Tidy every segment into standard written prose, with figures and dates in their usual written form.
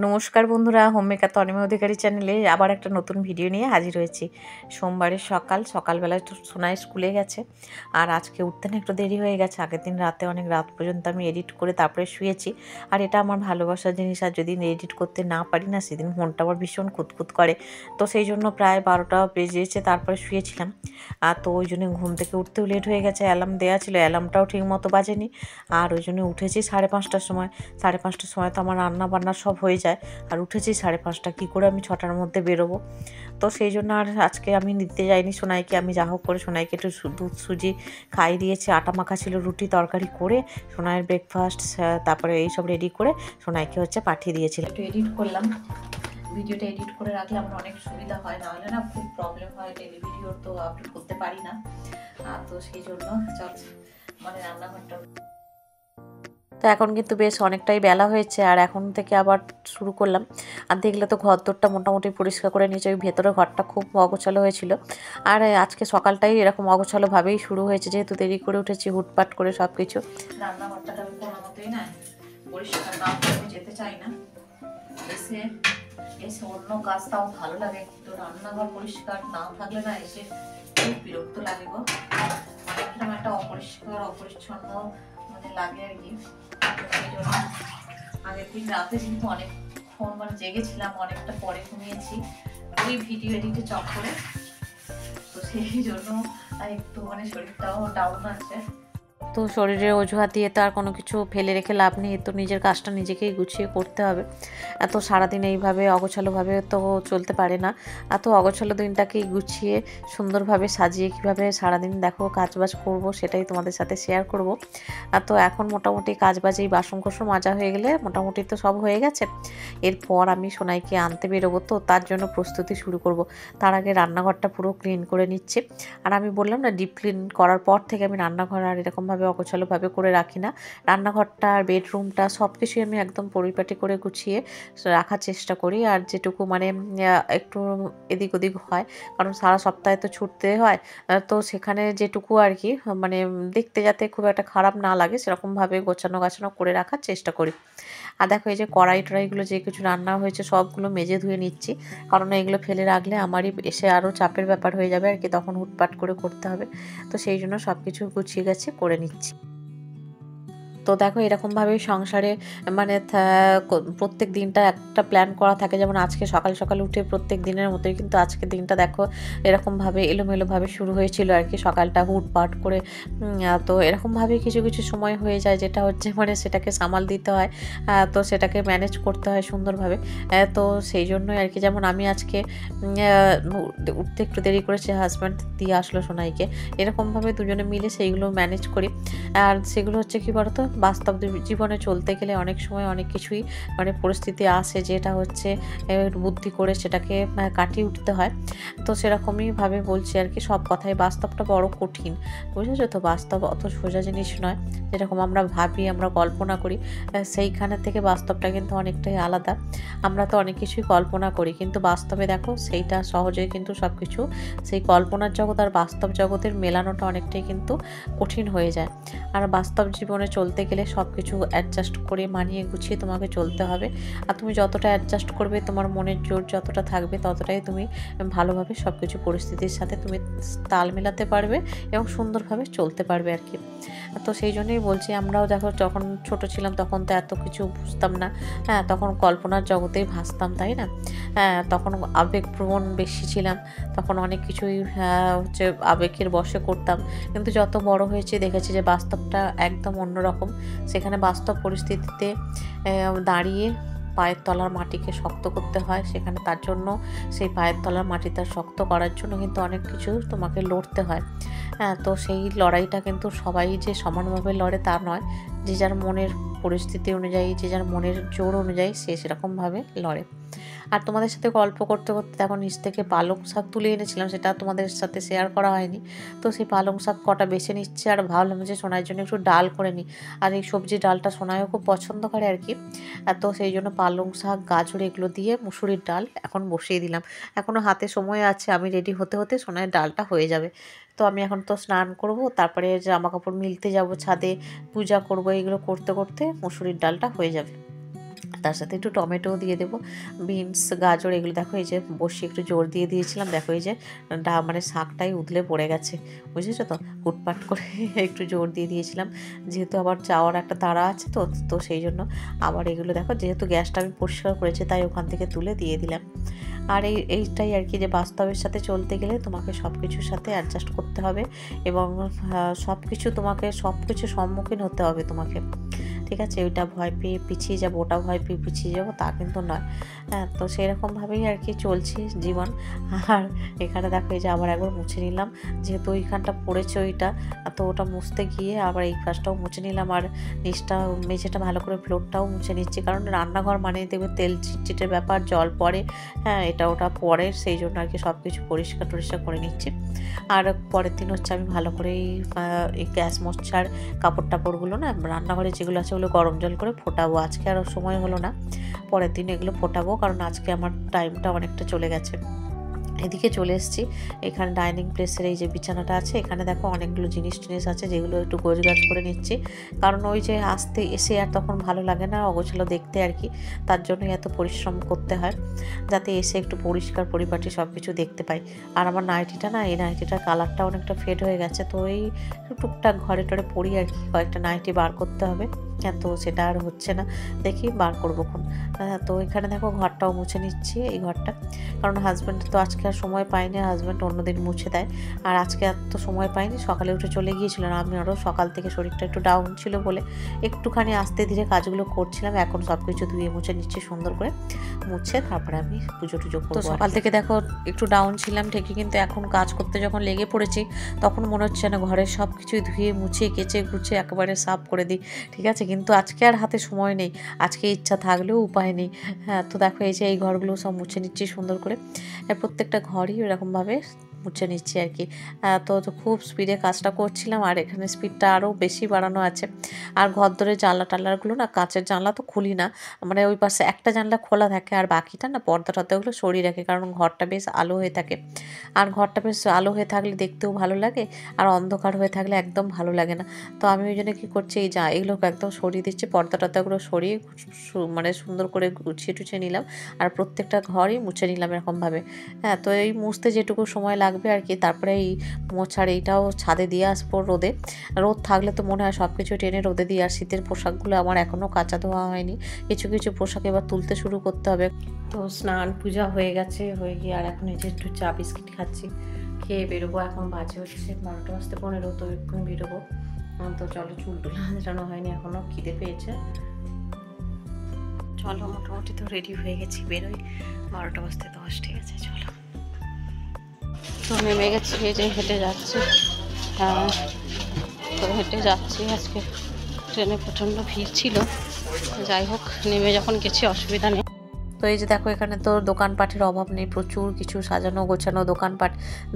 নমস্কার বন্ধুরা, home maker Tanima অধিকারী চ্যানেলে আবার একটা নতুন ভিডিও নিয়ে হাজির হয়েছি। সোমবারের সকালবেলায় তো সোনাই স্কুলে গেছে, আর আজকে উঠতে না একটু দেরি হয়ে গেছে। আগের দিন রাতে অনেক রাত পর্যন্ত আমি এডিট করে তারপরে শুয়েছি, আর এটা আমার ভালোবাসার জিনিস। আর যদি এডিট করতে না পারি না, সেদিন মনটা আবার ভীষণ খুঁতখুত করে। তো সেই জন্য প্রায় 12টা বেজেছে, তারপরে শুয়েছিলাম। আর তো ওই জন্য ঘুম থেকে উঠতেও লেট হয়ে গেছে। অ্যালার্ম দেওয়া ছিল, অ্যালার্মটাও ঠিক মতো বাজেনি। আর ওই জন্য উঠেছি 5:30টার সময়। 5:30টার সময় তো আমার রান্না বান্না সব হয়ে যায়, আর উঠেছি 5:30, কী করে আমি 6টার মধ্যে বেরোবো। তো সেই জন্য আর আজকে আমি নিতে যাইনি সোনাইকে। আমি যা হোক করে সোনাইকে একটু দুধ সুজি খাইয়ে দিয়েছি, আটা মাখা ছিল, রুটি তরকারি করে সোনাইয়ের ব্রেকফাস্ট, তারপরে এইসব রেডি করে সোনাইকে পাঠিয়ে দিয়েছিলাম। একটু এডিট করলাম, ভিডিওটা এডিট করে রাখলে আমার অনেক সুবিধা হয়, নাহলে না খুব প্রবলেম হয়, ডেলি ভিডিও তো আপলোড করতে পারি না। তো সেই জন্য রান্নাঘরটা তো এখন কিন্তু বেশ অনেকটাই বেলা হয়েছে, আর এখন থেকে আবার শুরু করলাম। আর দেখলে তো ঘরদোরটা মোটামুটি পরিষ্কার করে নিয়েছে। ওই ভেতরে ঘরটা খুব অগোছালো হয়েছিল, আর আজকে সকালটাই এরকম অগোছালোভাবেই শুরু হয়েছে, যেহেতু দেরি করে উঠেছি হুটপাট করে সব কিছু। রান্নাঘরটা আমি কোনো মতোই না পরিষ্কার না করে আমি যেতে চাই না। এসে অন্য কাজ তাও ভালো লাগে, কিন্তু রান্নাঘর পরিষ্কার না থাকলে না এসে খুব বিরক্ত লাগে গো। একটা অপরিচ্ছন্ন লাগে আর কি। সেই জন্য আগের দিন রাতে কিন্তু অনেকক্ষণ জেগেছিলাম, অনেকটা পরে ঘুমিয়েছি ওই ভিডিও এডিটে চক্করে। তো সেই জন্য একটু শরীরটাও ডাউন আছে। তো শরীরের অজুহাত দিয়ে তো আর কোনো কিছু ফেলে রেখে লাভ নেই, তো নিজের কাজটা নিজেকেই গুছিয়ে করতে হবে। এত সারাদিন এইভাবে অগোছালোভাবে তো চলতে পারে না। এত অগোছালো দিনটাকেই গুছিয়ে সুন্দরভাবে সাজিয়ে কীভাবে সারাদিন দেখো কাজবাজ করব, সেটাই তোমাদের সাথে শেয়ার করব। তো এখন মোটামুটি কাজবাজ এই বাসন কোসন মাজা হয়ে গেলে মোটামুটি তো সব হয়ে গেছে। এরপর আমি সোনাইকে আনতে বেরোবো, তো তার জন্য প্রস্তুতি শুরু করব। তার আগে রান্নাঘরটা পুরো ক্লিন করে নিচ্ছে। আর আমি বললাম না, ডিপ ক্লিন করার পর থেকে আমি রান্নাঘর আর এরকমভাবে অগোছালোভাবে করে রাখি না। রান্নাঘরটা আর বেডরুমটা সব কিছুই আমি একদম পরিপাটি করে গুছিয়ে রাখার চেষ্টা করি। আর যেটুকু একটু এদিক ওদিক হয়, কারণ সারা সপ্তাহে তো ছুটতে হয়, তো সেখানে যেটুকু আর কি দেখতে যাতে খুব একটা খারাপ না লাগে সেরকমভাবে গোছানো গাছানো করে রাখার চেষ্টা করি। আর দেখো এই যে কড়াই টড়াইগুলো যে কিছু রান্না হয়েছে সবগুলো মেজে ধুয়ে নিচ্ছি, কারণ এগুলো ফেলে রাখলে আমারই এসে আরও চাপের ব্যাপার হয়ে যাবে আর কি, তখন হুটপাট করে করতে হবে। তো সেই জন্য সব কিছু গুছিয়ে গেছে করে নিচ্ছি। তো দেখো এরকমভাবেই সংসারে প্রত্যেক দিনটা একটা প্ল্যান করা থাকে। যেমন আজকে সকাল সকাল উঠে প্রত্যেক দিনের মতোই কিন্তু আজকে দিনটা দেখো এরকমভাবে এলোমেলোভাবে শুরু হয়েছিল আর কি, সকালটা হুটপাট করে। তো এরকমভাবেই কিছু কিছু সময় হয়ে যায়, যেটা সেটাকে সামাল দিতে হয়, তো সেটাকে ম্যানেজ করতে হয় সুন্দরভাবে। তো সেই জন্যই আর কি, যেমন আমি আজকে উঠতে একটু দেরি করেছি, হাজব্যান্ড দিয়ে আসলো সোনাইকে, এরকমভাবে দুজনে মিলে সেইগুলো ম্যানেজ করি। আর সেগুলো কি বলতো, বাস্তব জীবনে চলতে গেলে অনেক সময় অনেক কিছুই পরিস্থিতি আসে, যেটা বুদ্ধি করে সেটাকে কাটিয়ে উঠতে হয়। তো সেরকমইভাবে বলছি আর কি, সব কথাই। বাস্তবটা বড় কঠিন, বুঝেছো তো। বাস্তব অত সোজা জিনিস নয়, যেরকম আমরা ভাবি, আমরা কল্পনা করি, সেইখানে থেকে বাস্তবটা কিন্তু অনেকটাই আলাদা। আমরা তো অনেক কিছুই কল্পনা করি, কিন্তু বাস্তবে দেখো সেইটা সহজেই কিন্তু সব কিছু সেই কল্পনার জগৎ আর বাস্তব জগতের মেলানোটা অনেকটাই কিন্তু কঠিন হয়ে যায়। আর বাস্তব জীবনে চলতে গেলে সব কিছু অ্যাডজাস্ট করে মানিয়ে গুছিয়ে তোমাকে চলতে হবে। আর তুমি যতটা অ্যাডজাস্ট করবে, তোমার মনের জোর যতটা থাকবে, ততটাই তুমি ভালোভাবে সব কিছু পরিস্থিতির সাথে তুমি তাল মেলাতে পারবে এবং সুন্দরভাবে চলতে পারবে আর কি। তো সেই জন্যই বলছি, আমরাও দেখো যখন ছোট ছিলাম তখন তো এত কিছু বুঝতাম না, তখন কল্পনার জগতেই ভাসতাম, তাই না। তখন আবেগপ্রবণ বেশি ছিলাম, তখন অনেক কিছুই আবেগের বশে করতাম। কিন্তু যত বড় হয়েছে দেখেছি যে বাস্তবটা একদম অন্যরকম। সেখানে বাস্তব পরিস্থিতিতে দাঁড়িয়ে পায়ের তলার মাটিকে শক্ত করতে হয়, সেখানে তার জন্য সেই পায়ের তলার মাটিটা শক্ত করার জন্য কিন্তু অনেক কিছু তোমাকে লড়তে হয়। তো সেই লড়াইটা কিন্তু সবাই যে সমানভাবে লড়ে তা নয়, যে যার মনের পরিস্থিতি অনুযায়ী, যে যার মনের জোর অনুযায়ী সে সেরকমভাবে লড়ে। আর তোমাদের সাথে গল্প করতে করতে এখন নিচ থেকে পালং শাক তুলে এনেছিলাম, সেটা তোমাদের সাথে শেয়ার করা হয়নি। তো সেই পালং শাক কটা বেছে নিচ্ছে, আর ভাবলাম যে সোনার জন্য একটু ডাল করে নিই। আর এই সবজি ডালটা সোনাইও খুব পছন্দ করে আর কি। তো সেই জন্য পালং শাক, গাজর এগুলো দিয়ে মুসুরির ডাল এখন বসিয়ে দিলাম। এখনও হাতে সময় আছে, আমি রেডি হতে হতে সোনাইয়ের ডালটা হয়ে যাবে। তো আমি এখন তো স্নান করব, তারপরে জামা কাপড় মিলতে যাব ছাদে, পূজা করব, এগুলো করতে করতে মুসুরির ডালটা হয়ে যাবে। তার সাথে একটু টমেটোও দিয়ে দেবো, বিনস গাজর এগুলো দেখো এই যে বসিয়ে একটু জোর দিয়ে দিয়েছিলাম, দেখো এই যে মানে শাকটাই উদলে পড়ে গেছে, বুঝেছো তো, হুটপাট করে একটু জোর দিয়ে দিয়েছিলাম, যেহেতু আবার যাওয়ার একটা তাড়া আছে তো তো সেই জন্য আবার এগুলো দেখো, যেহেতু গ্যাসটা আমি পরিষ্কার করেছি তাই ওখান থেকে তুলে দিয়ে দিলাম। আর এইটাই আর কি, যে বাস্তবের সাথে চলতে গেলে তোমাকে সব কিছুর সাথে অ্যাডজাস্ট করতে হবে এবং সব কিছু সম্মুখীন হতে হবে তোমাকে, ঠিক আছে। ওইটা ভয় পেয়ে পিছিয়ে যাবো, ওটা ভয় পেয়ে পিছিয়ে যাবো তা কিন্তু নয়। হ্যাঁ, তো সেরকমভাবেই আর কি চলছে জীবন। আর এখানে দেখো এই যে আবার একবার মুছে নিলাম, যেহেতু ওইখানটা পড়েছে ওইটা, তো ওটা মুছতে গিয়ে আবার এই পাশটাও মুছে নিলাম, আর নিচটা মেঝেটা ভালো করে ফ্লোরটাও মুছে নিচ্ছি, কারণ রান্নাঘর মানে দেখবে তেল চিটচিটের ব্যাপার, জল পড়ে, হ্যাঁ এটা ওটা পড়ে, সেই জন্য আর কি সব কিছু পরিষ্কার টরিষ্কার করে নিচ্ছি। আর পরের দিন হচ্ছে আমি ভালো করে এই গ্যাস মোছার কাপড় টাপড়গুলো না রান্নাঘরে যেগুলো আছে ওগুলো গরম জল করে ফোটাবো, আজকে আর সময় হলো না, পরের দিন এগুলো ফোটাবো, কারণ আজকে আমার টাইমটা অনেকটা চলে গেছে। এদিকে চলে এসেছি, এখানে ডাইনিং প্লেসের এই যে বিছানাটা আছে, এখানে দেখো অনেকগুলো জিনিস টিনিস আছে যেগুলো একটু গোছগাছ করে নিচ্ছি, কারণ ওই যে আসতে এসে আর তখন ভালো লাগে না অগোছালো দেখতে আর কি, তার জন্যই এত পরিশ্রম করতে হয়, যাতে এসে একটু পরিষ্কার পরিপাটি সব কিছু দেখতে পাই। আর আমার নাইটিটা না, এই নাইটিটার কালারটা অনেকটা ফেড হয়ে গেছে, তো এই টুকটাক ঘরে টরে পরি আর কি, কয়েকটা নাইটি বার করতে হবে, হ্যাঁ তো সেটা আর হচ্ছে না, দেখি বার করবো কোন। তো এখানে দেখো ঘরটাও মুছে নিচ্ছি, এই ঘরটা, কারণ হাজব্যান্ড তো আজকে আর সময় পাইনি, হাজব্যান্ড অন্যদিন মুছে দেয়, আর আজকে আর তো সময় পাইনি, সকালে উঠে চলে গিয়েছিল, আর আমি আরও সকাল থেকে শরীরটা একটু ডাউন ছিল বলে একটুখানি আস্তে ধীরে কাজগুলো করছিলাম, এখন সব কিছু ধুয়ে মুছে নিচ্ছি সুন্দর করে, মুছে তারপরে আমি পুজো টুজো করবো। তো সকাল থেকে দেখো একটু ডাউন ছিলাম ঠিকই, কিন্তু এখন কাজ করতে যখন লেগে পড়েছি তখন মনে হচ্ছে না ঘরের সব কিছুই ধুয়ে মুছে কেচে গুছে একেবারে সাফ করে দিই, ঠিক আছে, কিন্তু আজকে আর হাতে সময় নেই, আজকে ইচ্ছা থাকলেও উপায় নেই। হ্যাঁ, তো দেখো এই যে এই ঘরগুলো সব মুছে নিচ্ছি সুন্দর করে, প্রত্যেকটা ঘরই এরকমভাবে মুছে নিচ্ছি আর কি। তো খুব স্পিডে কাজটা করছিলাম, আর এখানে স্পিডটা আরও বেশি বাড়ানো আছে, আর ঘর ধরে জানলা টানলাগুলো না, কাঁচের জানলা তো খুলি না, মানে ওই পাশে একটা জানলা খোলা থাকে, আর বাকিটা না পর্দা টর্দাগুলো সরিয়ে রাখে, কারণ ঘরটা বেশ আলো হয়ে থাকে, আর ঘরটা বেশ আলো হয়ে থাকলে দেখতেও ভালো লাগে, আর অন্ধকার হয়ে থাকলে একদম ভালো লাগে না। তো আমি ওই জন্য কী করছি, এই এগুলোকে একদম সরিয়ে দিচ্ছি, পর্দা টর্দাগুলো সরিয়ে মানে সুন্দর করে গুছিয়ে টুছিয়ে নিলাম, আর প্রত্যেকটা ঘরই মুছে নিলাম এরকমভাবে। হ্যাঁ, তো এই মুছতে যেটুকু সময় লাগবে আর কি, তারপরে এই মোছার এইটাও ছাদে দিয়ে আসবো রোদে, রোদ থাকলে তো মনে হয় সব কিছু টেনে রোদে দিই। আর শীতের পোশাকগুলো আমার এখনও কাচা ধোয়া হয়নি, কিছু কিছু পোশাক এবার তুলতে শুরু করতে হবে। তো স্নান পূজা হয়ে গেছে, হয়ে গিয়ে আর এখন এই যে একটু চা বিস্কিট খাচ্ছি, খেয়ে বেরোবো, এখন বাজে হচ্ছে 12:15, তো একটু বেরোবো। তো চলো, চুল টুল আঁচড়ানো হয়নি এখনও, খিদে পেয়েছে, চলো মোটামুটি তো রেডি হয়ে গেছি, বেরোই, 12:10, ঠিক আছে চলো। তো নেমে গেছি, এই যে হেঁটে যাচ্ছি, হ্যাঁ তো হেঁটে যাচ্ছি, আজকে ট্রেনে প্রচণ্ড ভিড় ছিল, যাই হোক নেমে যখন গেছি অসুবিধা নেই। তো এই যে দেখো এখানে তো দোকানপাটের অভাব নেই, প্রচুর কিছু সাজানো গোছানো দোকানপাট,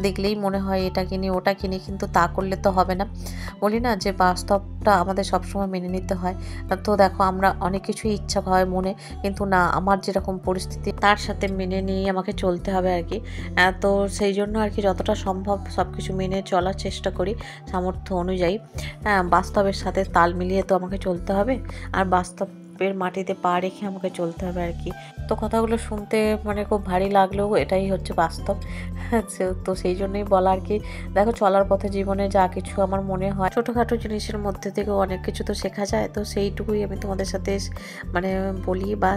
দেখলেই মনে হয় এটা কিনি ওটা কিনি, কিন্তু তা করলে তো হবে না, বলি না যে বাস্তবটা আমাদের সবসময় মেনে নিতে হয়। তো দেখো আমরা অনেক কিছুই ইচ্ছা হয় মনে, কিন্তু না, আমার যেরকম পরিস্থিতি তার সাথে মেনে নিয়ে আমাকে চলতে হবে আর কি। তো সেই জন্য আর কি যতটা সম্ভব সব কিছু মেনে চলার চেষ্টা করি সামর্থ্য অনুযায়ী। বাস্তবের সাথে তাল মিলিয়ে তো আমাকে চলতে হবে, আর বাস্তবের মাটিতে পা রেখে আমাকে চলতে হবে আর কি। তো কথাগুলো শুনতে মানে খুব ভারী লাগলেও এটাই হচ্ছে বাস্তব, তো সেই জন্যই বলা আর কি। দেখো চলার পথে জীবনে যা কিছু আমার মনে হয়, ছোটোখাটো জিনিসের মধ্যে থেকেও অনেক কিছু তো শেখা যায়, তো সেইটুকুই আমি তোমাদের সাথে মানে বলি বা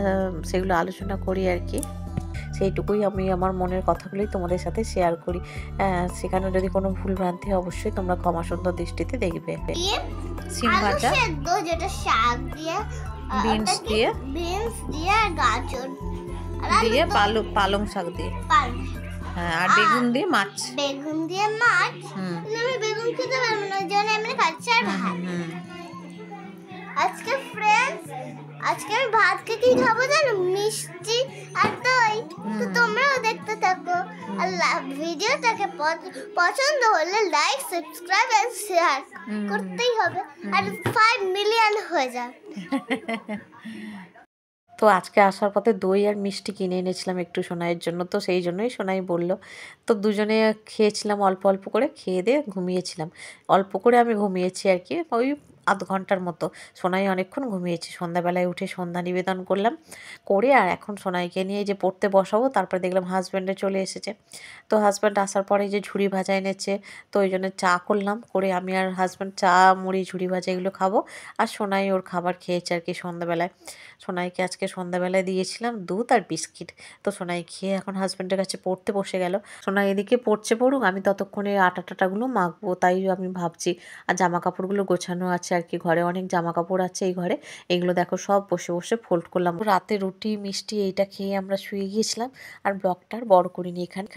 সেগুলো আলোচনা করি আর কি, সেইটুকুই আমি আমার মনের কথাগুলোই তোমাদের সাথে শেয়ার করি। সেখানে যদি কোনো ভুল ভ্রান্তি হয় অবশ্যই তোমরা ক্ষমা সুন্দর দৃষ্টিতে দেখবে। সিম ভাজা, যেটা শাক দিয়ে, বিনস দিয়ে গাজর দিয়ে পালং শাক দিয়ে, হ্যাঁ, আর বেগুন দিয়ে মাছ, আমি বেগুন খেতে পারবো না, জন্য আমি খাচ্ছি আর ভাত। আজকে ফ্রেন্ডস, আজকে আমি ভাতকে কি খাবো জানো, মিষ্টি আর দই। তো তোমরাও দেখতে থাকো, আর ভিডিওটাকে পছন্দ হলে লাইক, সাবস্ক্রাইব এন্ড শেয়ার করতেই হবে, আর 5 মিলিয়ন হয়ে যায়। তো আজকে আসার পথে দই আর মিষ্টি কিনে এনেছিলাম একটু সোনাইয়ের জন্য, তো সেই জন্যই সোনাই বলল, তো দুজনে খেয়েছিলাম অল্প অল্প করে, খেয়ে দিয়ে ঘুমিয়েছিলাম, অল্প করে আমি ঘুমিয়েছি আর কি, ওই আধ ঘন্টার মতো। সোনাই অনেকক্ষণ ঘুমিয়েছে। সন্ধ্যাবেলায় উঠে সন্ধ্যা নিবেদন করলাম, করে আর এখন সোনাইকে নিয়ে যে পড়তে বসাবো, তারপরে দেখলাম হাজব্যান্ডে চলে এসেছে। তো হাজব্যান্ড আসার পরে যে ঝুড়ি ভাজা এনেছে, তো ওই জন্য চা করলাম, করে আমি আর হাজব্যান্ড চা মুড়ি ঝুড়ি ভাজা এগুলো খাবো। আর সোনাই ওর খাবার খেয়েছে আর কি সন্ধ্যাবেলায়। সোনাইকে আজকে সন্ধ্যাবেলায় দিয়েছিলাম দুধ আর বিস্কিট। তো সোনাই খেয়ে এখন হাজব্যান্ডের কাছে পড়তে বসে গেল। সোনাই এদিকে পড়ছে পড়ুক, আমি ততক্ষণে আটা টাটাগুলো মাখবো, তাই আমি ভাবছি। আর জামা কাপড়গুলো গোছানো আছে আর কি, ঘরে অনেক জামা কাপড় আছে এই ঘরে। এগুলো দেখো সব বসে বসে ফোল্ড করলাম। রাতে রুটি মিষ্টি এইটা খেয়ে আমরা শুয়ে গিয়েছিলাম, আর ব্লগটা আর বড় করিনি এখানে।